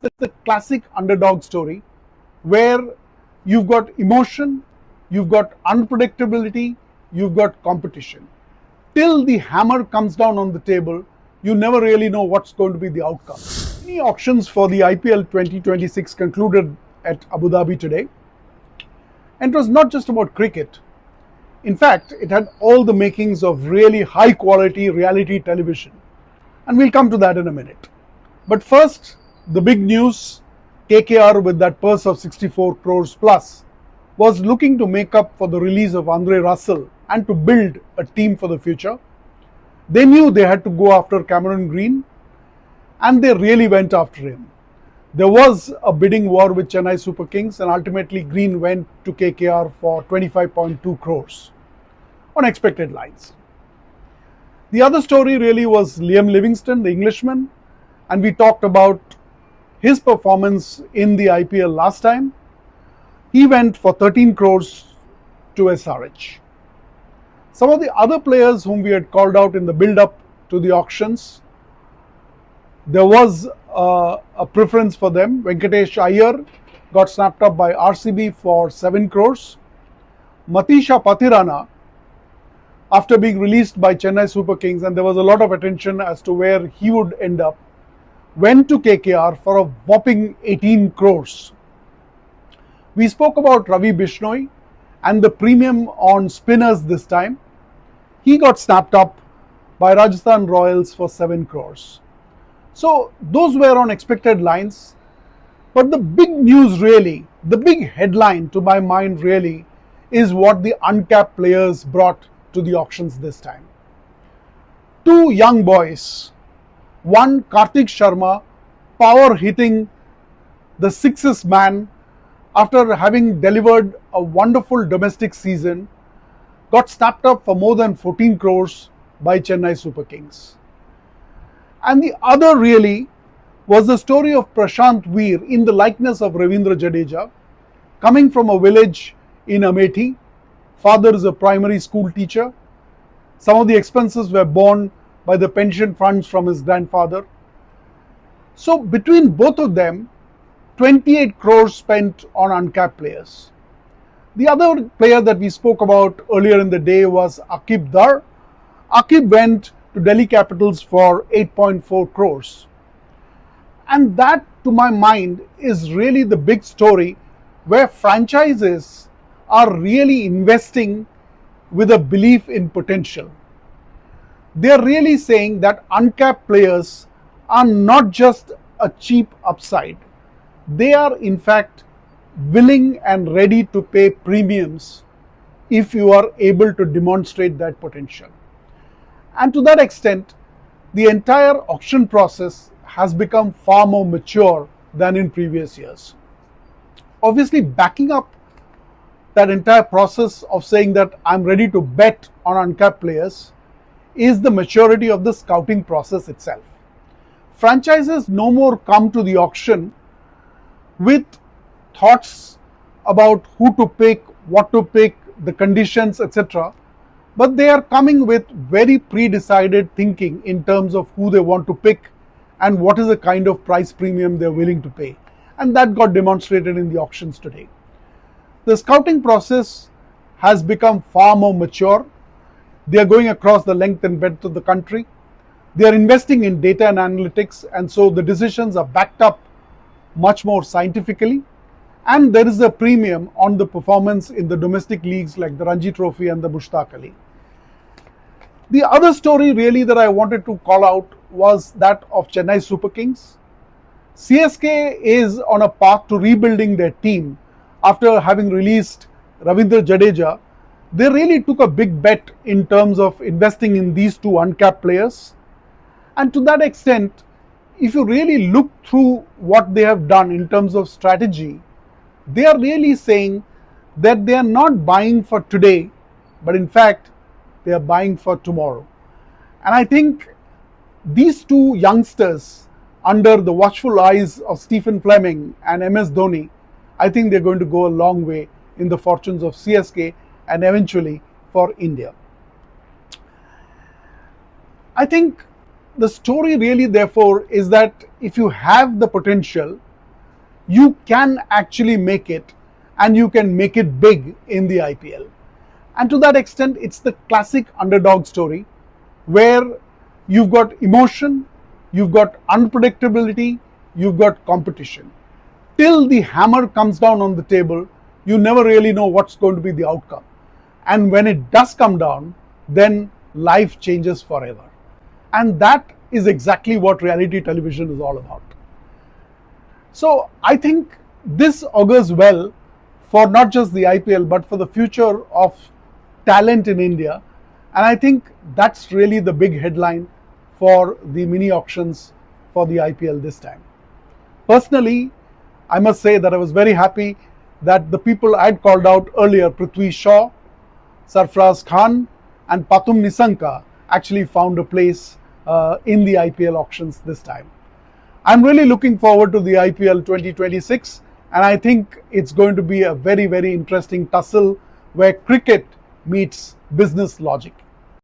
It's the classic underdog story where you've got emotion, you've got unpredictability, you've got competition. Till the hammer comes down on the table, you never really know what's going to be the outcome. Many auctions for the IPL 2026 concluded at Abu Dhabi today. And it was not just about cricket. In fact, it had all the makings of really high quality reality television. And we'll come to that in a minute. But first, the big news, KKR with that purse of 64 crores plus was looking to make up for the release of Andre Russell and to build a team for the future. They knew they had to go after Cameron Green and they really went after him. There was a bidding war with Chennai Super Kings and ultimately Green went to KKR for 25.2 crores on expected lines. The other story really was Liam Livingstone, the Englishman, and we talked about his performance in the IPL last time. He went for 13 crores to SRH. Some of the other players whom we had called out in the build-up to the auctions, there was a preference for them. Venkatesh Iyer got snapped up by RCB for 7 crores. Matisha Pathirana, after being released by Chennai Super Kings, and there was a lot of attention as to where he would end up, went to KKR for a whopping 18 crores. We spoke about Ravi Bishnoi and the premium on spinners this time. He got snapped up by Rajasthan Royals for 7 crores. So those were on expected lines. But the big news really, the big headline to my mind really, is what the uncapped players brought to the auctions this time. Two young boys, one Kartik Sharma, power hitting the sixes man after having delivered a wonderful domestic season, got snapped up for more than 14 crores by Chennai Super Kings. And the other really was the story of Prashant Veer in the likeness of Ravindra Jadeja, coming from a village in Amethi. Father is a primary school teacher. Some of the expenses were borne by the pension funds from his grandfather. So between both of them, 28 crores spent on uncapped players. The other player that we spoke about earlier in the day was Akib Dar. Akib went to Delhi Capitals for 8.4 crores. And that, to my mind, is really the big story where franchises are really investing with a belief in potential. They are really saying that uncapped players are not just a cheap upside. They are in fact willing and ready to pay premiums if you are able to demonstrate that potential. And to that extent, the entire auction process has become far more mature than in previous years. Obviously, backing up that entire process of saying that I'm ready to bet on uncapped players is the maturity of the scouting process itself. Franchises no more come to the auction with thoughts about who to pick, what to pick, the conditions, etc. But they are coming with very pre-decided thinking in terms of who they want to pick and what is the kind of price premium they're willing to pay. And that got demonstrated in the auctions today. The scouting process has become far more mature. They are going across the length and breadth of the country. They are investing in data and analytics, and so the decisions are backed up much more scientifically. And there is a premium on the performance in the domestic leagues like the Ranji Trophy and the Mushtaq Ali. The other story really that I wanted to call out was that of Chennai Super Kings. CSK is on a path to rebuilding their team after having released Ravindra Jadeja. They really took a big bet in terms of investing in these two uncapped players. And to that extent, if you really look through what they have done in terms of strategy, they are really saying that they are not buying for today, but in fact, they are buying for tomorrow. And I think these two youngsters, under the watchful eyes of Stephen Fleming and MS Dhoni, I think they're going to go a long way in the fortunes of CSK and eventually for India. I think the story really, therefore, is that if you have the potential, you can actually make it, and you can make it big in the IPL. And to that extent, it's the classic underdog story where you've got emotion, you've got unpredictability, you've got competition. Till the hammer comes down on the table, you never really know what's going to be the outcome. And when it does come down, then life changes forever. And that is exactly what reality television is all about. So I think this augurs well for not just the IPL, but for the future of talent in India. And I think that's really the big headline for the mini auctions for the IPL this time. Personally, I must say that I was very happy that the people I had called out earlier, Prithvi Shaw, Sarfraz Khan and Pathum Nisanka, actually found a place in the IPL auctions this time. I'm really looking forward to the IPL 2026, and I think it's going to be a very, very interesting tussle where cricket meets business logic.